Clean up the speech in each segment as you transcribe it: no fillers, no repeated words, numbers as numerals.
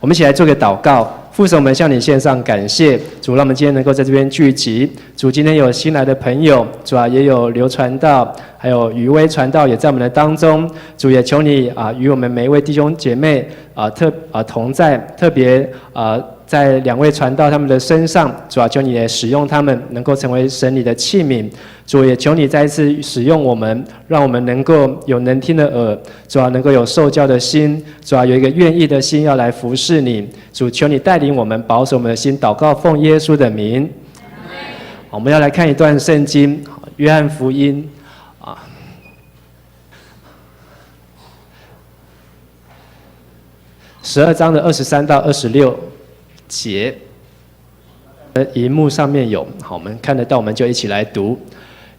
我们一起来做个祷告。父神，我们向你献上感谢，主，让我们今天能够在这边聚集。主，今天有新来的朋友，主啊，也有刘传道，还有余威传道也在我们的当中。主，也求你与我们每一位弟兄姐妹同在，特别在2位传道他们的身上，主啊，求你也使用他们，能够成为神你的器皿。主，也求你再一次使用我们，让我们能够有能听的耳，主啊，能够有受教的心，主啊，有一个愿意的心要来服侍你。主，求你带领我们，保守我们的心，祷告奉耶稣的名。我们要来看一段圣经，约翰福音12章的23到26节，荧幕上面有，好，我们看得到，我们就一起来读。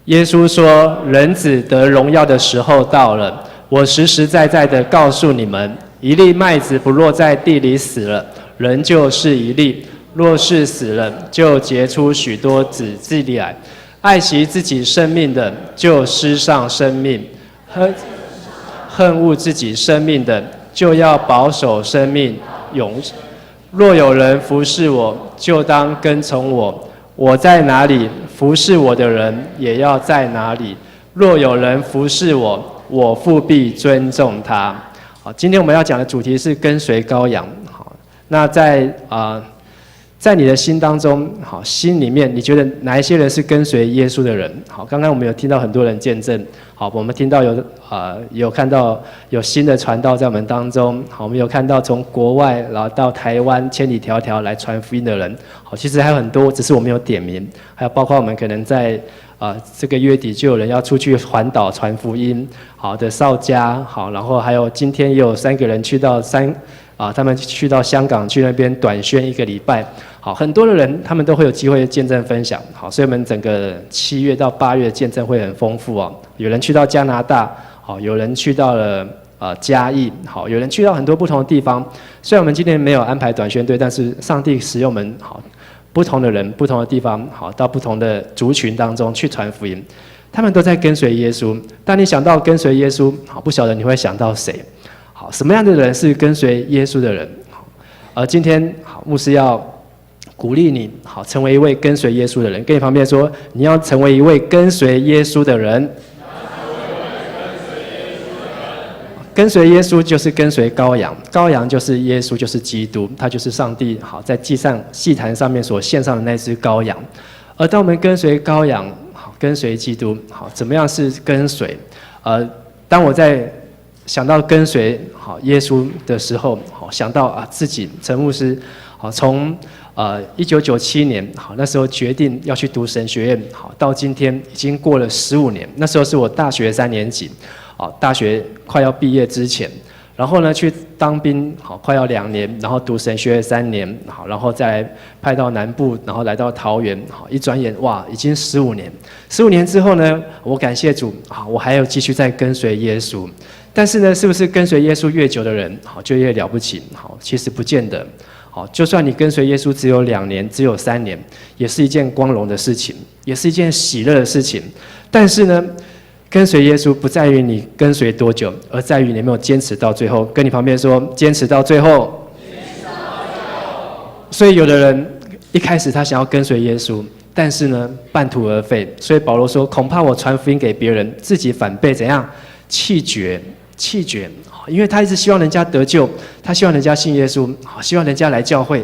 耶稣说：“人子得荣耀的时候到了。我实实在在的告诉你们，一粒麦子不落在地里死了，人就是一粒；若是死了，就结出许多子粒来。爱惜自己生命的，就失上生命；恨恶自己生命的，就要保守生命永。若有人服侍我，就当跟从我。我在哪里，服侍我的人也要在哪里。若有人服侍我，我父必尊重他。”好，今天我们要讲的主题是跟随羔羊。好，那在你的心当中，好，心里面你觉得哪一些人是跟随耶稣的人？好，刚刚我们有听到很多人见证，好，我们听到有看到有新的传道在我们当中，好，我们有看到从国外然后到台湾千里迢迢来传福音的人，好，其实还有很多，只是我没有点名，还有包括我们可能在这个月底就有人要出去环岛传福音，好的少家，好，然后还有今天也有3个人去到他们去到香港去那边短宣1个礼拜，好，很多的人他们都会有机会见证分享，好，所以我们整个7月到8月见证会很丰富哦。有人去到加拿大，好，有人去到了嘉义，好，有人去到很多不同的地方。虽然我们今天没有安排短宣队，但是上帝使用我们好不同的人、不同的地方，好，到不同的族群当中去传福音。他们都在跟随耶稣。当你想到跟随耶稣，好，不晓得你会想到谁？好，什么样的人是跟随耶稣的人？好，今天好，牧师要鼓励你，好，成为一位跟随耶稣的人。跟你旁边说，你要成为一位跟随耶稣的人。跟随耶稣就是跟随羔羊，羔羊就是耶稣，就是基督，他就是上帝好在祭坛上面所献上的那只羔羊。而当我们跟随羔羊，好，跟随基督，好，怎么样是跟随？当我在想到跟随好耶稣的时候，好，想到自己陈牧师，好，从1997年，好，那时候决定要去读神学院，好，到今天已经过了15年。那时候是我大学3年级，好，大学快要毕业之前，然后呢去当兵，好，快要2年，然后读神学院3年，好，然后再派到南部，然后来到桃园，好，一转眼哇，已经15年。15年之后呢，我感谢主，好，我还要继续再跟随耶稣。但是呢，是不是跟随耶稣越久的人，好，就越了不起？好，其实不见得。好，就算你跟随耶稣只有2年，只有3年，也是一件光荣的事情，也是一件喜乐的事情。但是呢，跟随耶稣不在于你跟随多久，而在于你有没有坚持到最后。跟你旁边说，坚持到最后。所以有的人一开始他想要跟随耶稣，但是呢，半途而废。所以保罗说，恐怕我传福音给别人，自己反被怎样弃绝。因为他一直希望人家得救，他希望人家信耶稣，希望人家来教会，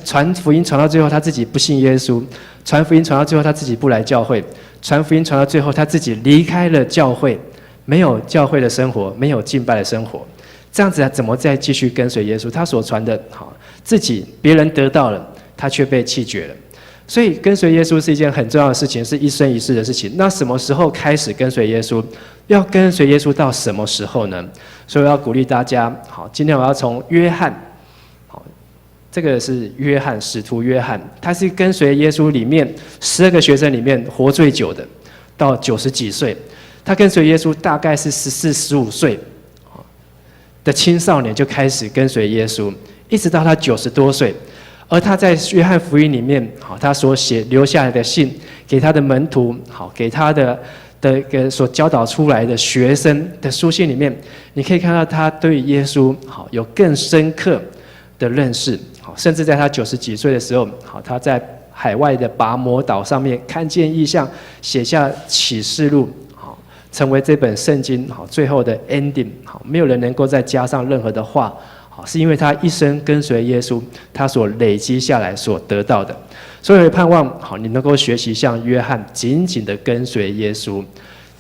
传福音传到最后他自己不信耶稣，传福音传到最后他自己不来教会，传福音传到最后他自己离开了教会，没有教会的生活，没有敬拜的生活，这样子怎么再继续跟随耶稣？他所传的好，自己别人得到了，他却被弃绝了。所以跟随耶稣是一件很重要的事情，是一生一世的事情。那什么时候开始跟随耶稣？要跟随耶稣到什么时候呢？所以我要鼓励大家，好，今天我要从约翰，好，这个是约翰，使徒约翰，他是跟随耶稣里面12个学生里面活最久的，到90几岁。他跟随耶稣大概是14、15岁的青少年就开始跟随耶稣，一直到他90多岁。而他在约翰福音里面，好，他所留下来的信，给他的门徒，好，给他的所教导出来的学生的书信里面，你可以看到他对耶稣好有更深刻、的认识，甚至在他90几岁的时候，他在海外的拔摩岛上面看见异象，写下启示录，成为这本圣经最后的 ending。没有人能够再加上任何的话，是因为他一生跟随耶稣，他所累积下来所得到的。所以我盼望你能够学习像约翰，紧紧的跟随耶稣。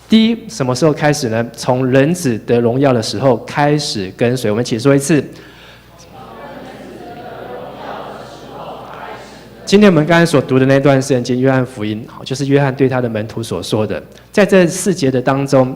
第一，什么时候开始呢？从人子得荣耀的时候开始跟随。我们一起说一次。今天我们刚才所读的那段圣经，约翰福音，就是约翰对他的门徒所说的。在这4节的当中，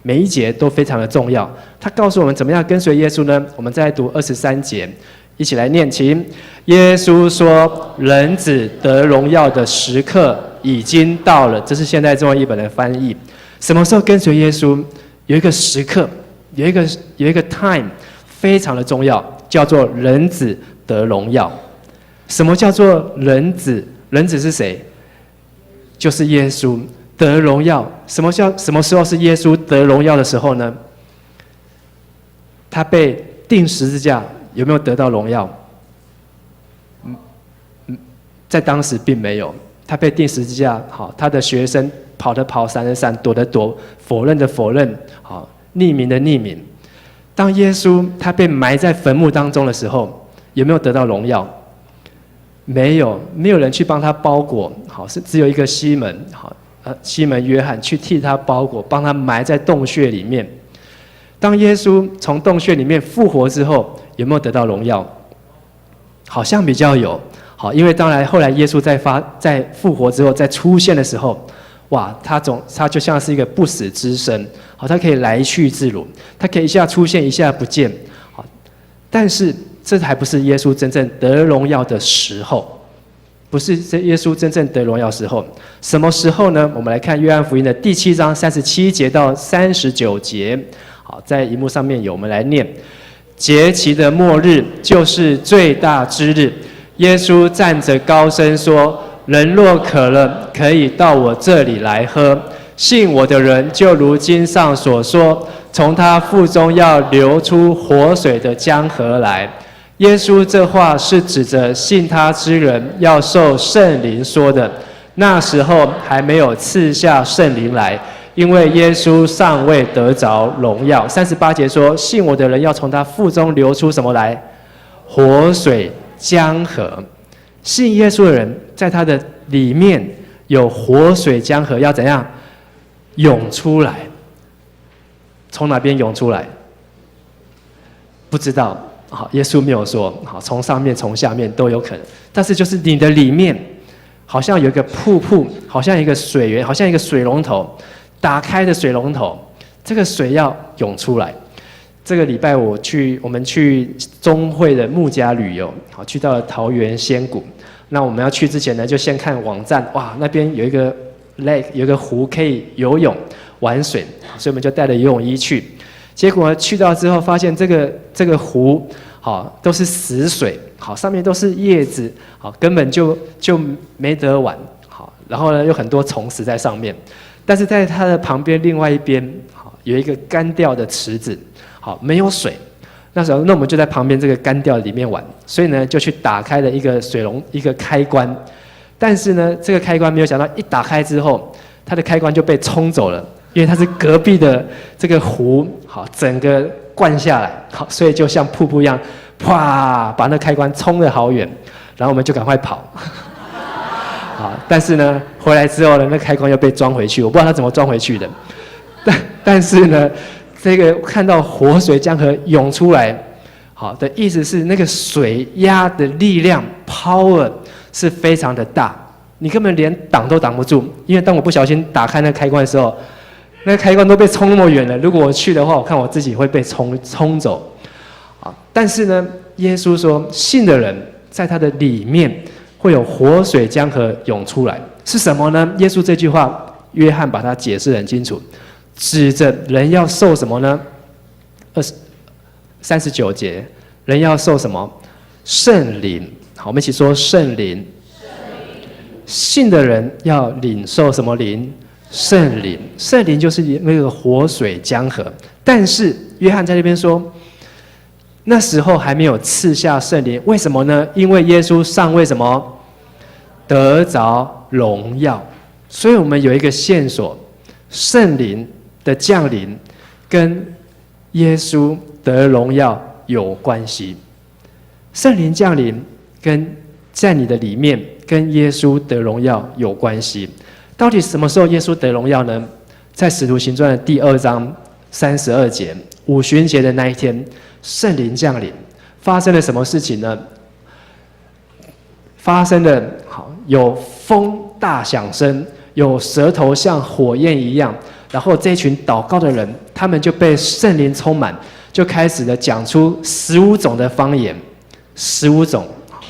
每一节都非常的重要。他告诉我们怎么样跟随耶稣呢？我们再来读23节，一起来念，请。耶稣说：“人子得荣耀的时刻已经到了。”这是现代中文译本的翻译。什么时候跟随耶稣？有一个时刻，有一个 time， 非常的重要，叫做人子得荣耀。什么叫做人子？人子是谁？就是耶稣得荣耀。什么时候是耶稣得荣耀的时候呢？他被钉十字架，有没有得到荣耀？在当时并没有。他被钉十字架，他的学生跑的跑，闪的闪，躲的躲，否认的否认，匿名的匿名。当耶稣他被埋在坟墓当中的时候，有没有得到荣耀？没有，没有人去帮他包裹，是只有一个西门，西门约翰去替他包裹，帮他埋在洞穴里面。当耶稣从洞穴里面复活之后，有没有得到荣耀？好像比较有，因为当然后来耶稣在复活之后再出现的时候，哇，他就像是一个不死之身，他可以来去自如，他可以一下出现，一下不见，但是这还不是耶稣真正得荣耀的时候，不是耶稣真正得荣耀的时候。什么时候呢？我们来看约翰福音的第7章37节到39节。好，在荧幕上面有，我们来念。节期的末日就是最大之日，耶稣站着高声说：“人若渴了，可以到我这里来喝。信我的人，就如经上所说，从他腹中要流出活水的江河来。”耶稣这话是指着信他之人要受圣灵说的。那时候还没有赐下圣灵来，因为耶稣尚未得着荣耀。38节说，信我的人要从他腹中流出什么来？活水江河。信耶稣的人，在他的里面有活水江河，要怎样涌出来？从哪边涌出来？不知道。好，耶稣没有说，好，从上面从下面都有可能，但是就是你的里面，好像有一个瀑布，好像一个水源，好像一个水龙头，打开的水龙头，这个水要涌出来。这个礼拜我们去中会的木家旅游，好，去到了桃园仙谷。那我们要去之前呢，就先看网站，哇，那边有一个 lake， 有一个湖可以游泳玩水，所以我们就带着游泳衣去。结果去到之后，发现这个湖，好，都是死水，好，上面都是叶子，好，根本就没得玩，好，然后呢，有很多虫死在上面，但是在它的旁边另外一边，好，有一个干掉的池子，好，没有水。那我们就在旁边这个干掉里面玩，所以呢，就去打开了一个水龙一个开关，但是呢，这个开关没有想到一打开之后，它的开关就被冲走了。因为它是隔壁的这个湖，好，整个灌下来，好，所以就像瀑布一样，啪，把那开关冲得好远，然后我们就赶快跑，好，但是呢，回来之后呢，那开关又被装回去，我不知道它怎么装回去的，但是呢，这个看到活水江河涌出来，好的意思是那个水压的力量 power 是非常的大，你根本连挡都挡不住，因为当我不小心打开那开关的时候。那个开关都被冲那么远了，如果我去的话，我看我自己会被冲走。啊，但是呢，耶稣说，信的人在他的里面会有活水江河涌出来，是什么呢？耶稣这句话，约翰把它解释得很清楚，指着人要受什么呢？39节，人要受什么？圣灵。好，我们一起说圣灵。信的人要领受什么灵？圣灵，圣灵就是那个活水江河。但是约翰在那边说，那时候还没有赐下圣灵，为什么呢？因为耶稣尚未什么得着荣耀，所以我们有一个线索，圣灵的降临跟耶稣得荣耀有关系。圣灵降临跟在你的里面跟耶稣得荣耀有关系。到底什么时候耶稣得荣耀呢？在使徒行传的第2章32节，五旬节的那一天，圣灵降临，发生了什么事情呢？发生了有风大响声，有舌头像火焰一样，然后这一群祷告的人，他们就被圣灵充满，就开始了讲出15种的方言，15种，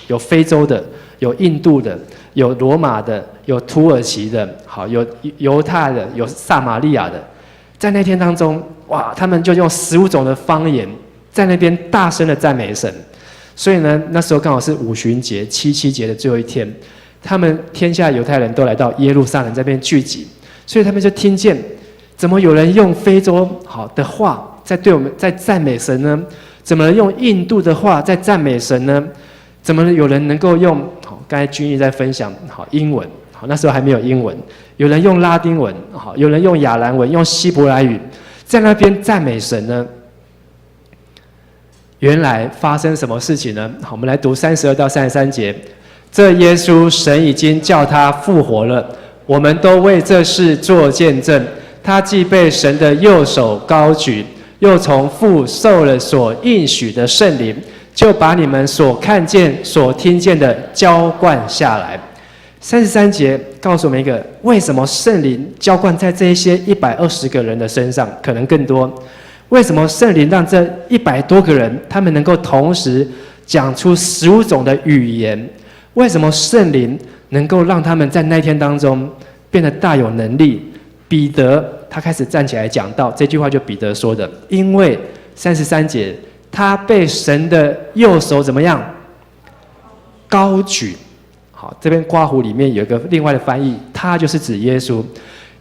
有非洲的，有印度的，有罗马的，有土耳其的，有犹太的，有撒玛利亚的。在那天当中，哇，他们就用15种的方言，在那边大声的赞美神。所以呢，那时候刚好是五旬节7节的最后一天，他们天下犹太人都来到耶路撒冷这边聚集，所以他们就听见，怎么有人用非洲的话在对我们在赞美神呢？怎么用印度的话在赞美神呢？怎么有人能够用刚才君毅在分享英文，那时候还没有英文，有人用拉丁文，有人用亚兰文，用希伯来语，在那边赞美神呢？原来发生什么事情呢？好，我们来读32到33节。这耶稣，神已经叫他复活了，我们都为这事做见证。他既被神的右手高举，又从父受了所应许的圣灵，就把你们所看见、所听见的浇灌下来。33节告诉我们一个，为什么圣灵浇灌在这一些120个人的身上，可能更多。为什么圣灵让这100多个人，他们能够同时讲出15种的语言？为什么圣灵能够让他们在那天当中变得大有能力？彼得他开始站起来讲道，这句话就彼得说的，因为33节，他被神的右手怎么样？高举。好，这边括弧里面有一个另外的翻译，他就是指耶稣。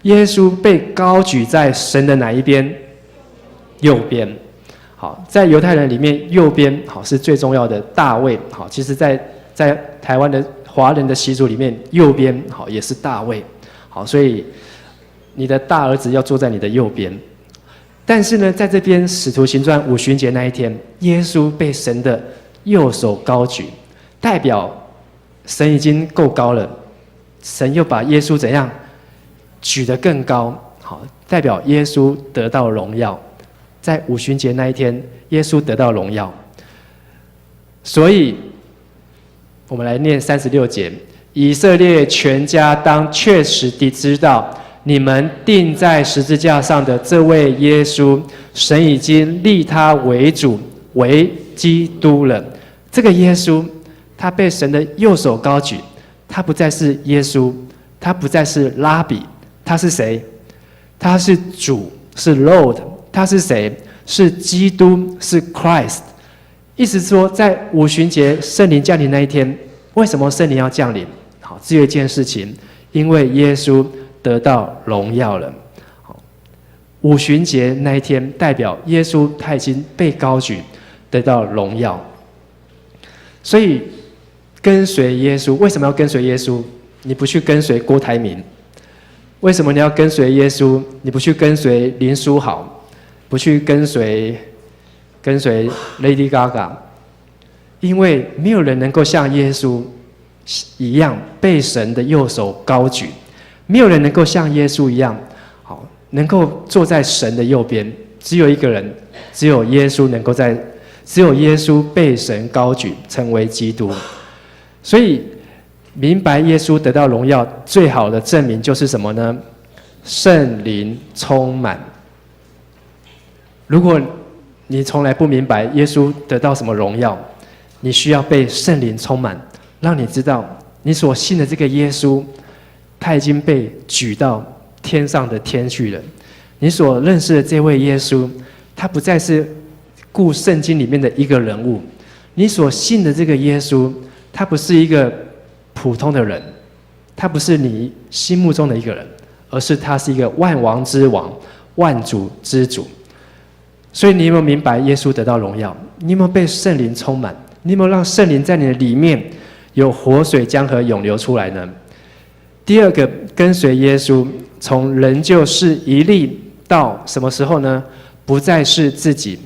耶稣被高举在神的哪一边？右边。好，在犹太人里面，右边是最重要的大卫。好，其实在台湾的华人的习俗里面，右边也是大卫。好，所以你的大儿子要坐在你的右边。但是呢，在这边使徒行传五旬节那一天，耶稣被神的右手高举，代表神已经够高了，神又把耶稣怎样举得更高？好，代表耶稣得到荣耀。在五旬节那一天，耶稣得到荣耀。所以，我们来念36节：以色列全家当确实地知道，你们钉在十字架上的这位耶稣，神已经立他为主，为基督了。这个耶稣，他被神的右手高举，他不再是耶稣，他不再是拉比，他是谁？他是主，是 Lord。他是谁？是基督，是 Christ。意思说，在五旬节圣灵降临那一天，为什么圣灵要降临？好，只有一件事情，因为耶稣得到荣耀了。好，五旬节那一天代表耶稣他已经被高举，得到荣耀。所以跟随耶稣，为什么要跟随耶稣？你不去跟随郭台铭？为什么你要跟随耶稣？你不去跟随林书豪？不去跟随 Lady Gaga， 因为没有人能够像耶稣一样被神的右手高举，没有人能够像耶稣一样，好，能够坐在神的右边。只有一个人，只有耶稣能够只有耶稣被神高举，成为基督。所以，明白耶稣得到荣耀最好的证明就是什么呢？圣灵充满。如果你从来不明白耶稣得到什么荣耀，你需要被圣灵充满，让你知道你所信的这个耶稣，他已经被举到天上的天去了。你所认识的这位耶稣，他不再是故圣经里面的一个人物。你所信的这个耶稣，他不是一个普通的人，他不是你心目中的一个人，而是他是一个万王之王，万主之主。所以你有没有明白耶稣得到荣耀？你有没有被圣灵充满？你有没有让圣灵在你的里面有活水江河涌流出来呢？第二个，跟随耶稣，从人就是一粒到什么时候呢？不再是自己。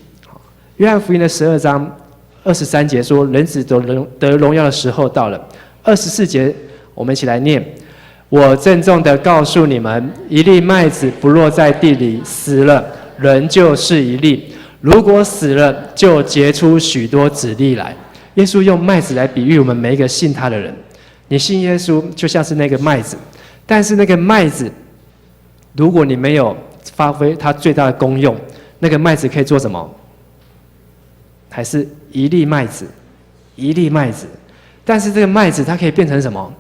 约翰福音的12章23节说，人子得荣耀的时候到了。24节，我们一起来念：我郑重地告诉你们，一粒麦子不落在地里死了，人就是一粒；如果死了，就结出许多子粒来。耶稣用麦子来比喻我们每一个信他的人。你信耶稣，就像是那个麦子，但是那个麦子，如果你没有发挥它最大的功用，那个麦子可以做什么？还是一粒麦子，一粒麦子。但是这个麦子它可以变成什么？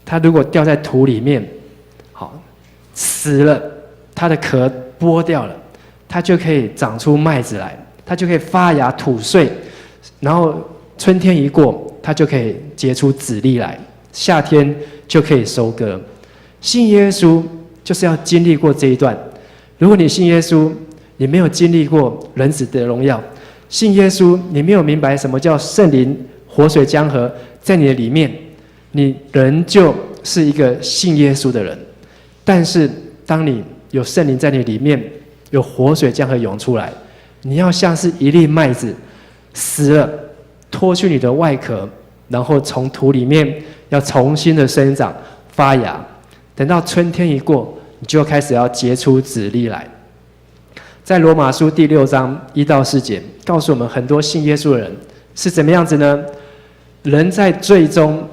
它如果掉在土里面，好，死了，它的壳剥掉了，它就可以长出麦子来，它就可以发芽吐穗，然后春天一过，它就可以结出籽粒来，夏天就可以收割。信耶稣就是要经历过这一段。如果你信耶稣，你没有经历过人子的荣耀，信耶稣，你没有明白什么叫圣灵活水江河在你的里面，你仍旧是一个信耶稣的人。但是当你有圣灵在你里面，有活水江河涌出来，你要像是一粒麦子死了，脱去你的外壳，然后从土里面要重新的生长发芽，等到春天一过，你就开始要结出籽粒来。在罗马书第6章1到4节告诉我们，很多信耶稣的人是怎么样子呢？人在罪中，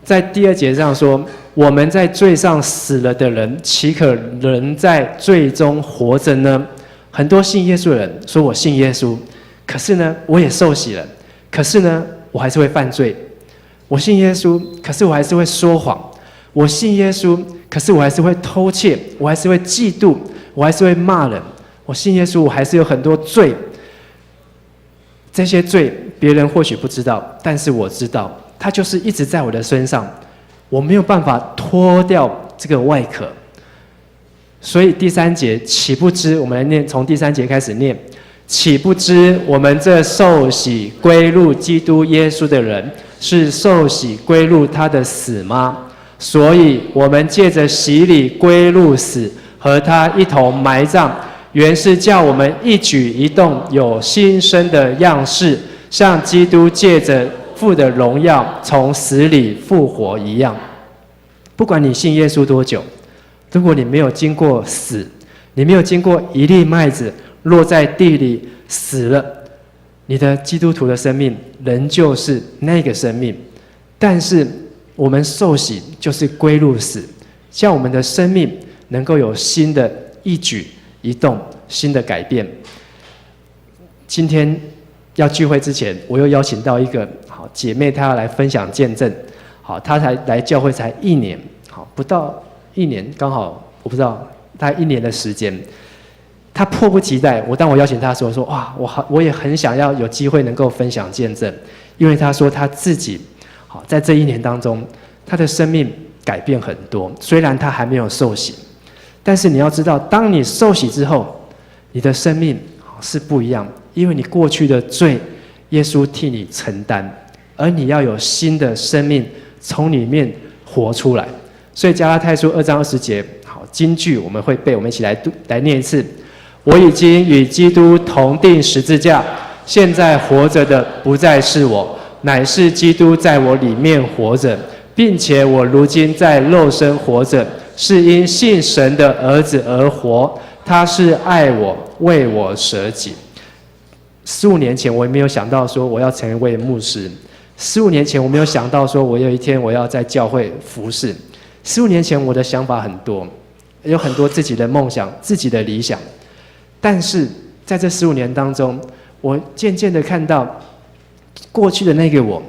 在第2节上说，我们在罪上死了的人，岂可人在罪中活着呢？很多信耶稣的人说，我信耶稣，可是呢，我也受洗了，可是呢，我还是会犯罪。我信耶稣，可是我还是会说谎。我信耶稣，可是我还是会偷窃，我还是会嫉妒，我还是会骂人。我信耶稣，我还是有很多罪。这些罪别人或许不知道，但是我知道，它就是一直在我的身上，我没有办法脱掉这个外壳。所以第3节，岂不知，我们来念，从第3节开始念。岂不知我们这受洗归入基督耶稣的人，是受洗归入他的死吗？所以我们借着洗礼归入死，和他一同埋葬，原是叫我们一举一动有新生的样式，像基督借着父的荣耀从死里复活一样。不管你信耶稣多久，如果你没有经过死，你没有经过一粒麦子落在地里死了，你的基督徒的生命仍旧是那个生命。但是我们受洗就是归入死，叫我们的生命能够有新的一举一动，新的改变。今天要聚会之前，我又邀请到一个好姐妹，她要来分享见证。好，她才来教会才1年，好，不到1年，刚好我不知道大概1年的时间。她迫不及待，当我邀请她说哇，我也很想要有机会能够分享见证，因为她说她自己好在这1年当中，她的生命改变很多。虽然她还没有受洗，但是你要知道，当你受洗之后，你的生命是不一样，因为你过去的罪，耶稣替你承担，而你要有新的生命从里面活出来。所以加拉太书2章20节，好，金句我们会背，我们一起来念一次。我已经与基督同定十字架，现在活着的不再是我，乃是基督在我里面活着，并且我如今在肉身活着，是因信神的儿子而活，他是爱我，为我舍己。15年前我也没有想到说我要成为牧师，15年前我没有想到说我有一天我要在教会服侍。15年前我的想法很多，有很多自己的梦想，自己的理想。但是在这15年当中，我渐渐的看到过去的那个我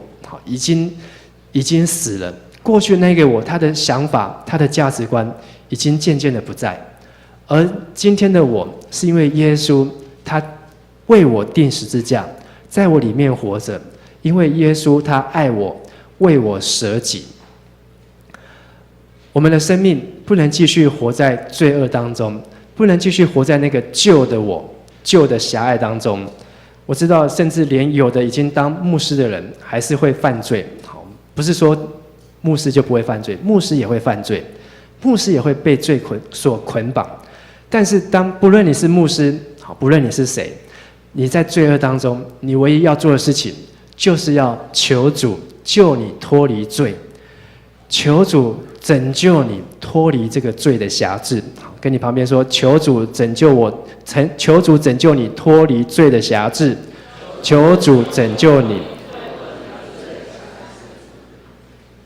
已经死了，过去的那个我，他的想法，他的价值观已经渐渐的不在。而今天的我，是因为耶稣他为我钉十字架，在我里面活着，因为耶稣他爱我，为我舍己。我们的生命不能继续活在罪恶当中，不能继续活在那个旧的我、旧的狭隘当中。我知道，甚至连有的已经当牧师的人，还是会犯罪。好，不是说牧师就不会犯罪，牧师也会犯罪，牧师也会被罪所捆绑。但是不论你是牧师，好，不论你是谁，你在罪恶当中，你唯一要做的事情，就是要求主救你脱离罪，求主拯救你脱离这个罪的辖制。跟你旁边说，求主拯救我，求主拯救你脱离罪的辖制，求主拯救你。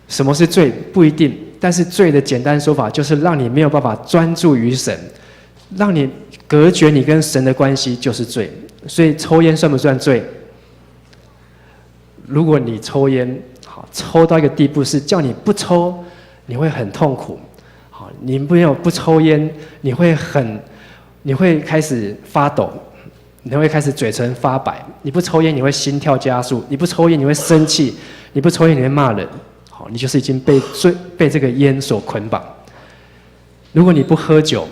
什么是罪？不一定，但是罪的简单说法就是让你没有办法专注于神，让你隔绝你跟神的关系，就是罪。所以抽烟算不算罪？如果你抽烟，好，抽到一个地步是叫你不抽，你会很痛苦。好，你不抽烟，你会开始发抖，你会开始嘴唇发白。你不抽烟，你会心跳加速；你不抽烟，你会生气；你不抽烟，你会骂人。好，你就是已经被这个烟所捆绑。如果你不喝酒，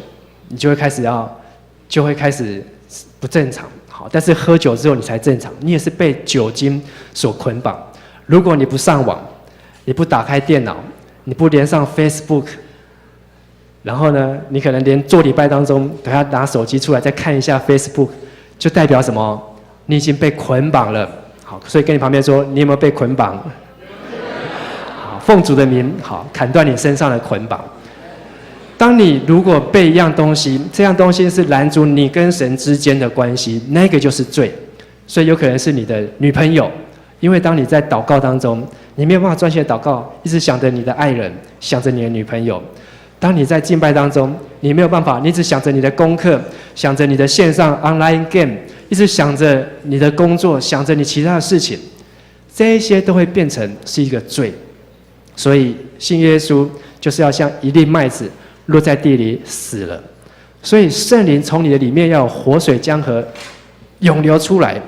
你就会开始不正常。好，但是喝酒之后你才正常，你也是被酒精所捆绑。如果你不上网，你不打开电脑，你不连上 Facebook， 然后呢，你可能连做礼拜当中等下拿手机出来再看一下 Facebook， 就代表什么？你已经被捆绑了。好，所以跟你旁边说，你有没有被捆绑？好，奉主的名，好，砍断你身上的捆绑。当你如果被一样东西，这样东西是拦阻你跟神之间的关系，那个就是罪。所以有可能是你的女朋友，因为当你在祷告当中，你没有办法专心的祷告，一直想着你的爱人，想着你的女朋友。当你在敬拜当中，你没有办法，你只想着你的功课，想着你的线上 online game， 一直想着你的工作，想着你其他的事情，这一些都会变成是一个罪。所以信耶稣就是要像一粒麦子落在地里死了。所以圣灵从你的里面要有活水江河涌流出来，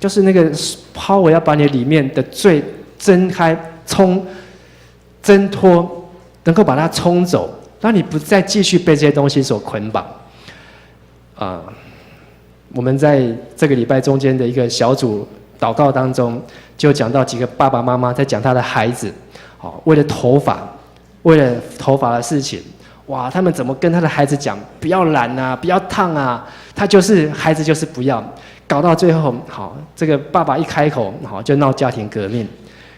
就是那个 power 要把你里面的罪挣开、挣脱，能够把它冲走，让你不再继续被这些东西所捆绑。我们在这个礼拜中间的一个小组祷告当中，就讲到几个爸爸妈妈在讲他的孩子，为了头发的事情，哇，他们怎么跟他的孩子讲不要染啊，不要烫啊，孩子就是不要，搞到最后，好，这个爸爸一开口，好，就闹家庭革命。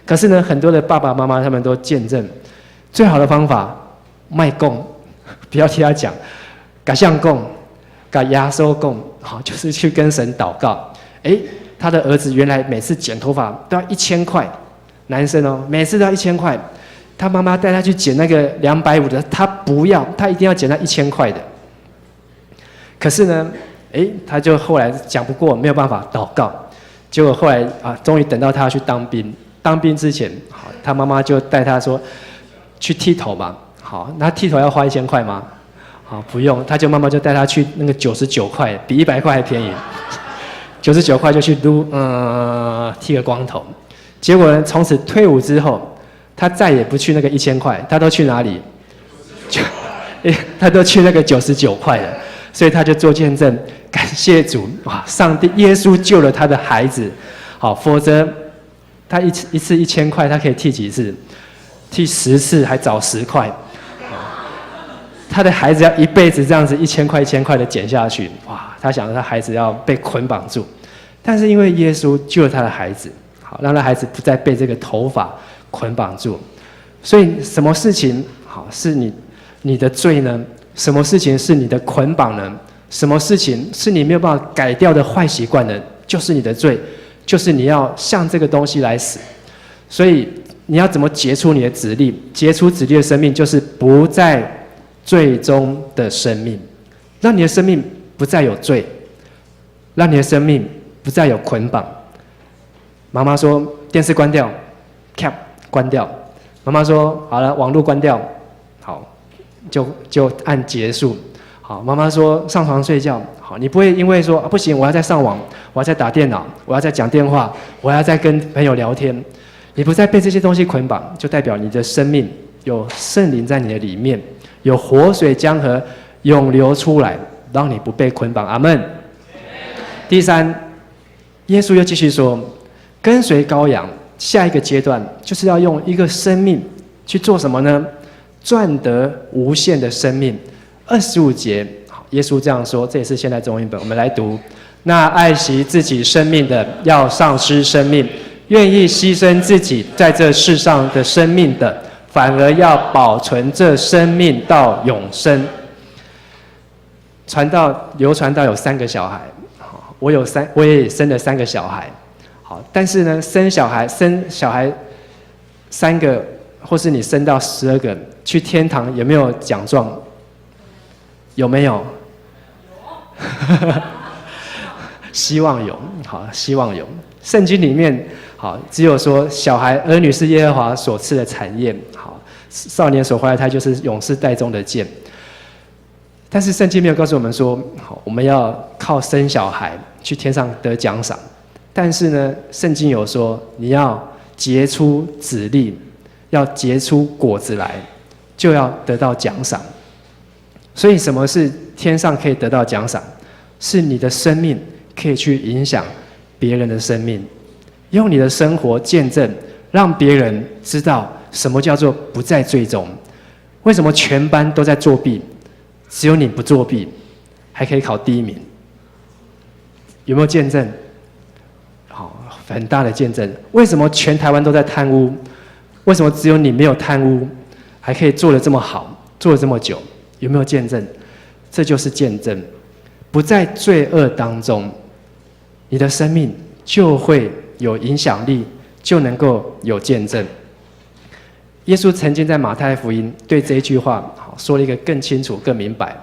可是呢，很多的爸爸妈妈他们都见证，最好的方法卖供，不要替他讲，改相供，改压缩供，好，就是去跟神祷告。他的儿子原来每次剪头发都要1000块，男生哦，每次都要1000块。他妈妈带他去剪那个250的，他不要，他一定要剪那1000块的。可是呢，他就后来讲不过，没有办法祷告。结果后来终于等到他要去当兵。当兵之前，好，他妈妈就带他说去剃头嘛。好，那剃头要花1000块吗？好，不用，妈妈就带他去那个99块，比100块还便宜。99块就去剃个光头。结果呢，从此退伍之后，他再也不去那个1000块，他都去哪里？他都去那个99块了。所以他就做见证，感谢主，哇！上帝耶稣救了他的孩子，好，否则他一次1000块，他可以剃几次？剃10次还找10块。他的孩子要一辈子这样子1000块1000块的减下去，哇！他想着他孩子要被捆绑住，但是因为耶稣救了他的孩子，好，让他孩子不再被这个头发捆绑住。所以什么事情好是你的罪呢？什么事情是你的捆绑呢？什么事情是你没有办法改掉的坏习惯呢？就是你的罪，就是你要向这个东西来死。所以你要怎么结出你的子粒？结出子粒的生命，就是不在罪中的生命，让你的生命不再有罪，让你的生命不再有捆绑。妈妈说电视关掉 ，cap 关掉。妈妈说好了，网络关掉，好，就按结束。好，妈妈说上床睡觉。好，你不会因为说不行，我要再上网，我要再打电脑，我要再讲电话，我要再跟朋友聊天。你不再被这些东西捆绑，就代表你的生命有圣灵在你的里面，有活水江河涌流出来，让你不被捆绑。阿们。第三，耶稣又继续说，跟随羔羊，下一个阶段就是要用一个生命去做什么呢？赚得无限的生命。25节，耶稣这样说，这也是现代中英本，我们来读。那爱惜自己生命的，要丧失生命；愿意牺牲自己在这世上的生命的，反而要保存这生命到永生。流传到有3个小孩，我也生了3个小孩。好，但是呢，生小孩3个，或是你生到12个，去天堂有没有奖状？有没有？希望有，好，希望有。圣经里面，好，只有说儿女是耶和华所赐的产业，好，少年所怀的胎就是勇士袋中的剑。但是圣经没有告诉我们说，好，我们要靠生小孩去天上得奖赏。但是呢，圣经有说，你要结出子粒，要结出果子来，就要得到奖赏。所以，什么是天上可以得到奖赏？是你的生命可以去影响别人的生命，用你的生活见证，让别人知道什么叫做不在罪中。为什么全班都在作弊，只有你不作弊，还可以考第1名？有没有见证？好，很大的见证。为什么全台湾都在贪污？为什么只有你没有贪污，还可以做得这么好，做得这么久？有没有见证？这就是见证。不在罪恶当中，你的生命就会有影响力，就能够有见证。耶稣曾经在马太福音对这一句话说了一个更清楚、更明白。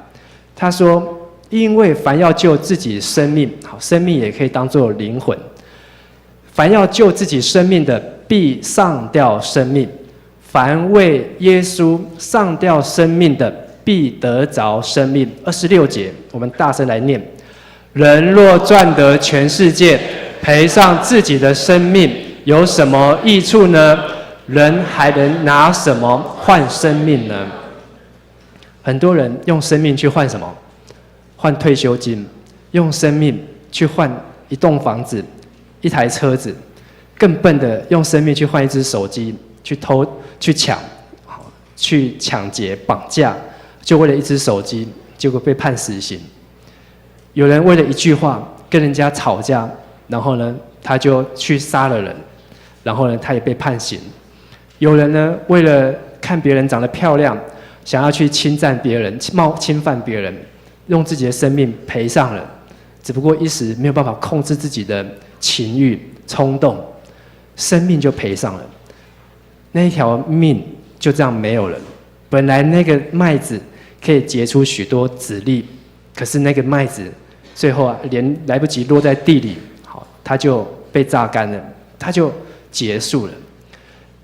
他说：“因为凡要救自己生命，好，生命也可以当作灵魂。凡要救自己生命的，必上吊生命；凡为耶稣上吊生命的，必得着生命。”26节，我们大声来念：人若赚得全世界，赔上自己的生命，有什么益处呢？人还能拿什么换生命呢？很多人用生命去换什么？换退休金，用生命去换一栋房子、一台车子，更笨的用生命去换一只手机，去偷、去抢、去抢劫、绑架，就为了一只手机，结果被判死刑。有人为了一句话跟人家吵架，然后呢，他就去杀了人，然后呢，他也被判刑。有人呢，为了看别人长得漂亮，想要去侵占别人、侵犯别人，用自己的生命赔上了，只不过一时没有办法控制自己的情欲、冲动，生命就赔上了，那一条命就这样没有了。本来那个麦子可以结出许多籽粒，可是那个麦子最后连来不及落在地里，好，它就被榨干了，它就结束了。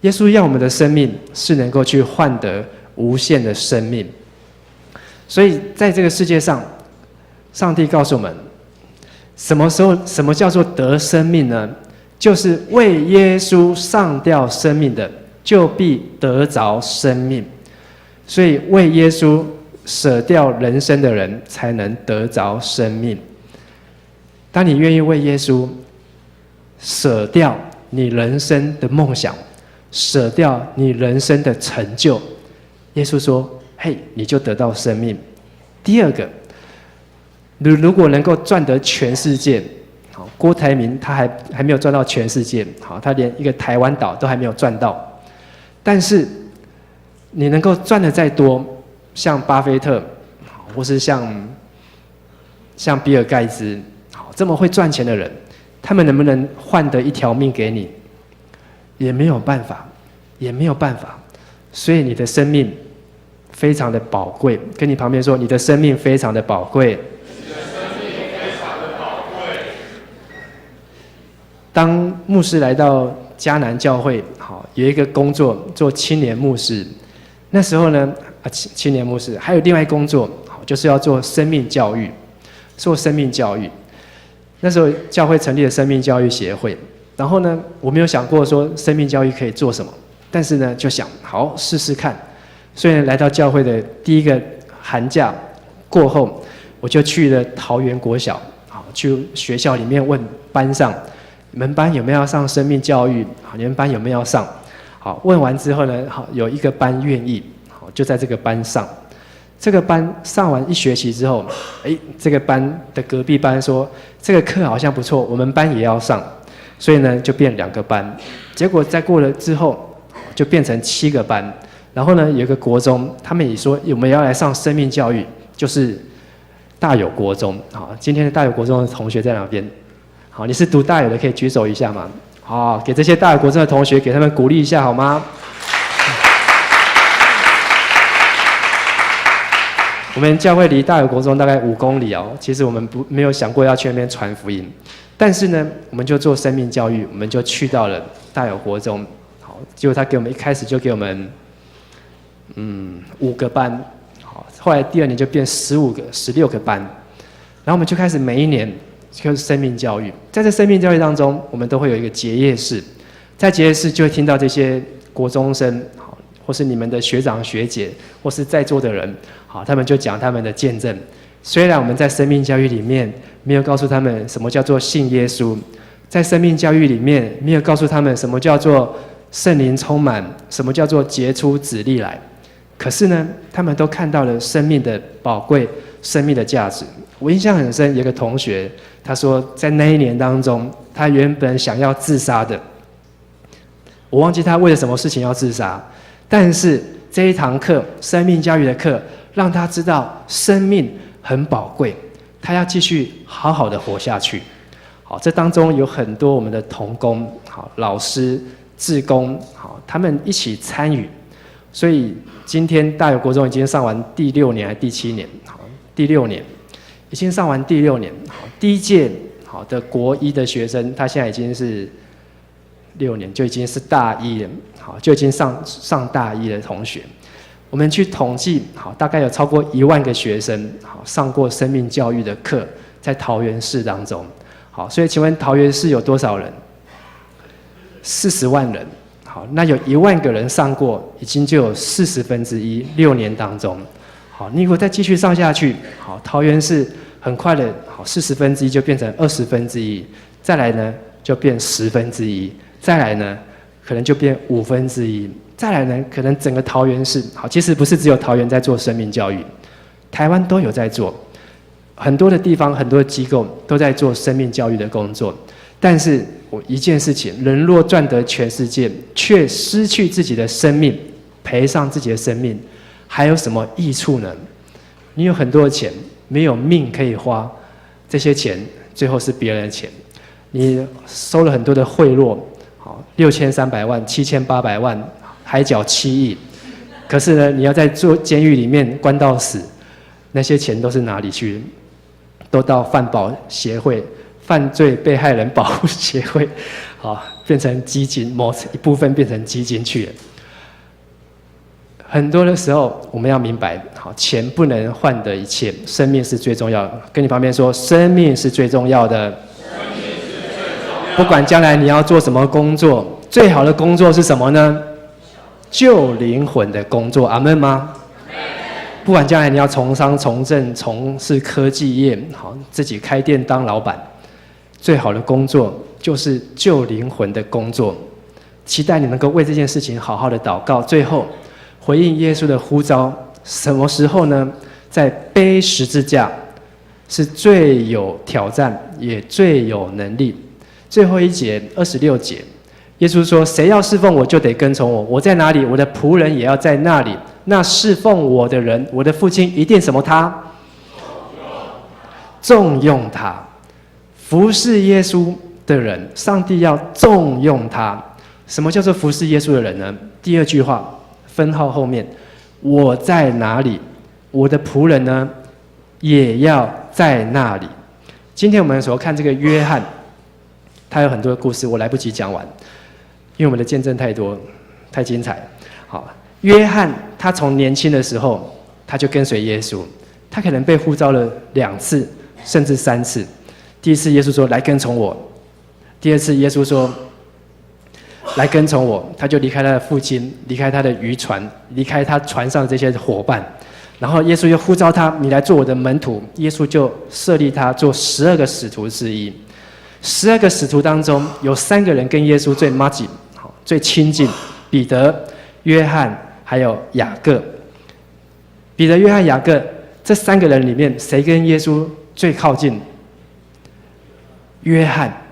耶稣要我们的生命是能够去换得无限的生命，所以在这个世界上，上帝告诉我们，什么叫做得生命呢？就是为耶稣上吊生命的，就必得着生命。所以为耶稣舍掉人生的人，才能得着生命。当你愿意为耶稣舍掉你人生的梦想，舍掉你人生的成就，耶稣说：“嘿，你就得到生命。”第二个，如果能够赚得全世界，好，郭台铭他还没有赚到全世界，好，他连一个台湾岛都还没有赚到。但是你能够赚的再多，像巴菲特，或是像比尔盖茨，好，这么会赚钱的人，他们能不能换得一条命给你？也没有办法，也没有办法。所以你的生命非常的宝贵，跟你旁边说，你的生命非常的宝贵。你的生命非常的宝贵。当牧师来到迦南教会，好，有一个工作做青年牧师。那时候呢，青年牧师还有另外一个工作，好，就是要做生命教育，做生命教育。那时候教会成立了生命教育协会。然后呢，我没有想过说生命教育可以做什么，但是呢，就想好试试看。所以呢，来到教会的第一个寒假过后，我就去了桃园国小，好，去学校里面问班上，你们班有没有要上生命教育？好，你们班有没有要上？好，问完之后呢，好，有一个班愿意，好，就在这个班上。这个班上完1学期之后，这个班的隔壁班说这个课好像不错，我们班也要上，所以呢就变2个班。结果再过了之后，就变成7个班。然后呢，有一个国中，他们也说我们要来上生命教育，就是大有国中。好，今天的大有国中的同学在哪边？好，你是读大有的，可以举手一下吗？好，给这些大有国中的同学，给他们鼓励一下好吗？我们教会离大有国中大概5公里哦。其实我们没有想过要去那边传福音，但是呢，我们就做生命教育，我们就去到了大有国中。好，结果他给我们一开始就给我们5个班，好，后来第2年就变15个、16个班，然后我们就开始每一年就是生命教育。在这生命教育当中，我们都会有一个结业式，在结业式就会听到这些国中生，好，或是你们的学长学姐，或是在座的人，好，他们就讲他们的见证。虽然我们在生命教育里面没有告诉他们什么叫做信耶稣，在生命教育里面没有告诉他们什么叫做圣灵充满，什么叫做结出子粒来，可是呢，他们都看到了生命的宝贵，生命的价值。我印象很深，有个同学他说，在那一年当中，他原本想要自杀的，我忘记他为了什么事情要自杀，但是这一堂课生命教育的课让他知道生命很宝贵，他要继续好好的活下去。好，这当中有很多我们的同工、好老师、志工，好，他们一起参与。所以今天大有国中已经上完第6年还是第7年？好，第6年，已经上完第6年。好，第1届好的国1的学生，他现在已经是6年，就已经是大1了。好，就已经上大1的同学。我们去统计，好，大概有超过1万个学生，好，上过生命教育的课，在桃园市当中。好，所以请问桃园市有多少人？40万人。好，那有1万个人上过，已经就有1/40，6年当中。好，你如果再继续上下去，好，桃园市很快的，好，1/40就变成1/20，再来呢就变1/10，再来呢可能就变1/5，再来呢可能整个桃园市，好，其实不是只有桃园在做生命教育，台湾都有在做，很多的地方、很多的机构都在做生命教育的工作。但是我一件事情，人若赚得全世界，却失去自己的生命，赔上自己的生命，还有什么益处呢？你有很多的钱，没有命可以花，这些钱最后是别人的钱。你收了很多的贿赂，好，6300万、7800万，还缴7亿，可是呢，你要在做监狱里面关到死，那些钱都是哪里去？都到犯保协会。犯罪被害人保护协会，好，变成基金，某一部分变成基金去了。很多的时候，我们要明白，好，钱不能换得一切，生命是最重要的。跟你旁边说，生命是最重要的。不管将来你要做什么工作，最好的工作是什么呢？救灵魂的工作，阿们吗？不管将来你要从商、从政、从事科技业，好，自己开店当老板。最好的工作就是救灵魂的工作，期待你能够为这件事情好好的祷告。最后，回应耶稣的呼召，什么时候呢？在背十字架是最有挑战，也最有能力。最后一节26节，耶稣说：“谁要侍奉我，就得跟从我。我在哪里，我的仆人也要在那里。那侍奉我的人，我的父亲一定什么他？重用他。”服侍耶稣的人，上帝要重用他。什么叫做服侍耶稣的人呢？第2句话，分号后面，我在哪里，我的仆人呢，也要在那里。今天我们所看这个约翰，他有很多的故事，我来不及讲完，因为我们的见证太多，太精彩。好，约翰他从年轻的时候，他就跟随耶稣，他可能被呼召了2次，甚至3次。第1次，耶稣说：“来跟从我。”第2次，耶稣说：“来跟从我。”他就离开他的父亲，离开他的渔船，离开他船上的这些伙伴，然后耶稣又呼召他，你来做我的门徒。耶稣就设立他做12个使徒之一。12个使徒当中，有3个人跟耶稣最麻吉，最亲近，彼得、约翰还有雅各。彼得、约翰、雅各这3个人里面，谁跟耶稣最靠近？约翰。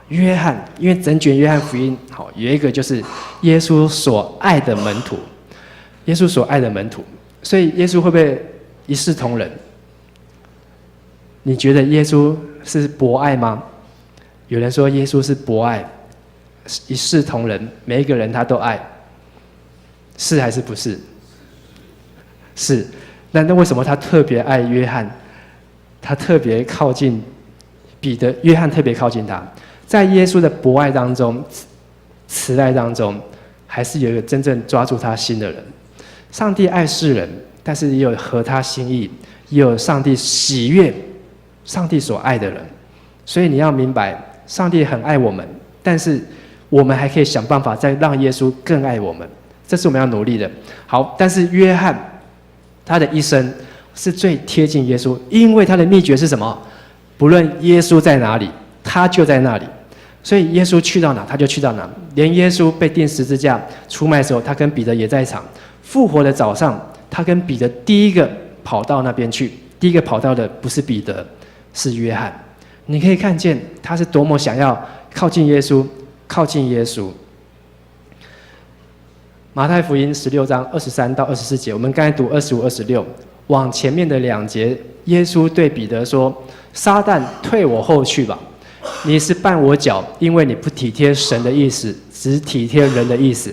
约翰，因为整卷约翰福音，有一个就是耶稣所爱的门徒，耶稣所爱的门徒，所以耶稣会不会一视同仁？你觉得耶稣是博爱吗？有人说耶稣是博爱，一视同仁，每一个人他都爱，是还是不是？是。那为什么他特别爱约翰？他特别靠近彼得，约翰特别靠近他。在耶稣的博爱当中、慈爱当中，还是有一个真正抓住他心的人。上帝爱世人，但是也有合他心意，也有上帝喜悦、上帝所爱的人。所以你要明白，上帝很爱我们，但是我们还可以想办法再让耶稣更爱我们，这是我们要努力的。好，但是约翰他的一生是最贴近耶稣，因为他的秘诀是什么？不论耶稣在哪里，他就在那里。所以耶稣去到哪，他就去到哪。连耶稣被钉十字架出卖的时候，他跟彼得也在场。复活的早上，他跟彼得第一个跑到那边去。第一个跑到的不是彼得，是约翰。你可以看见他是多么想要靠近耶稣，靠近耶稣。马太福音16章23到24节，我们刚才读25、26，往前面的2节，耶稣对彼得说：“撒旦，退我后去吧！你是绊我脚，因为你不体贴神的意思，只体贴人的意思。”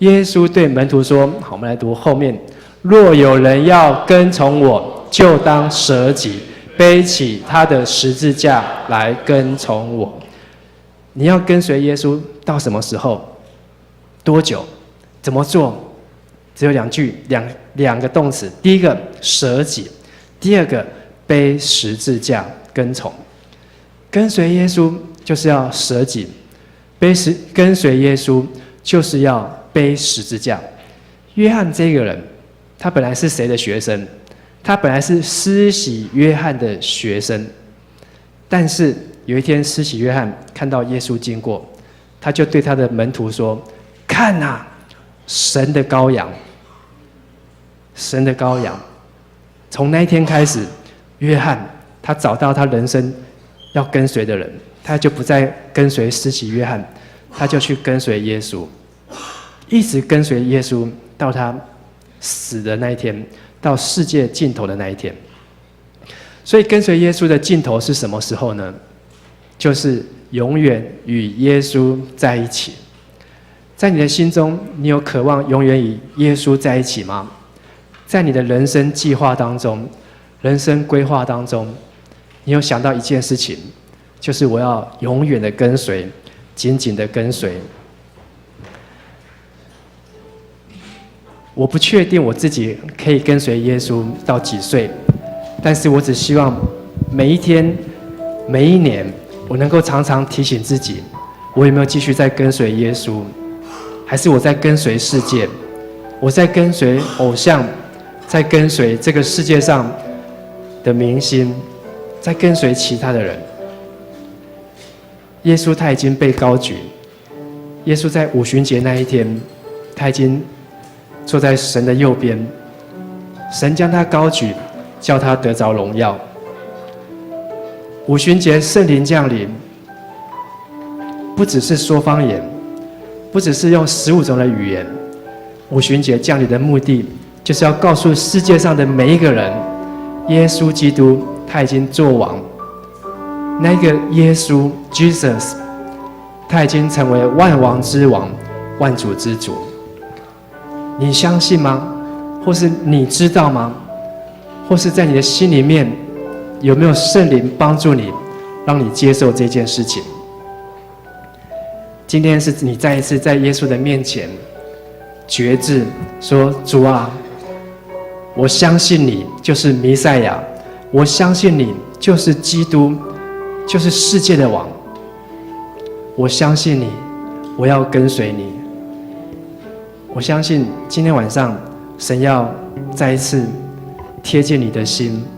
耶稣对门徒说：“好，我们来读后面。若有人要跟从我，就当舍己，背起他的十字架来跟从我。”你要跟随耶稣到什么时候？多久？怎么做？只有2句，两个动词。第一个舍己，第二个背十字架跟从。跟随耶稣就是要舍己，跟随耶稣就是要背十字架。约翰这个人，他本来是谁的学生？他本来是施洗约翰的学生，但是有一天施洗约翰看到耶稣经过，他就对他的门徒说：“看啊，神的羔羊，神的羔羊。”从那一天开始，约翰他找到他人生要跟随的人，他就不再跟随施洗约翰，他就去跟随耶稣，一直跟随耶稣到他死的那一天，到世界尽头的那一天。所以跟随耶稣的尽头是什么时候呢？就是永远与耶稣在一起。在你的心中，你有渴望永远与耶稣在一起吗？在你的人生计划当中、人生规划当中，你有想到一件事情，就是我要永远的跟随，紧紧的跟随。我不确定我自己可以跟随耶稣到几岁，但是我只希望每一天、每一年，我能够常常提醒自己，我有没有继续在跟随耶稣，还是我在跟随世界，我在跟随偶像，在跟随这个世界上的明星，在跟随其他的人。耶稣他已经被高举，耶稣在五旬节那一天，他已经坐在神的右边，神将他高举，叫他得着荣耀。五旬节圣灵降临，不只是说方言，不只是用15种的语言。五旬节降临的目的，就是要告诉世界上的每一个人，耶稣基督他已经作王。那个耶稣 Jesus， 他已经成为万王之王，万主之主。你相信吗？或是你知道吗？或是在你的心里面，有没有圣灵帮助你，让你接受这件事情？今天是你再一次在耶稣的面前决志，说：主啊，我相信你就是弥赛亚，我相信你就是基督，就是世界的王。我相信你，我要跟随你。我相信今天晚上神要再一次贴近你的心。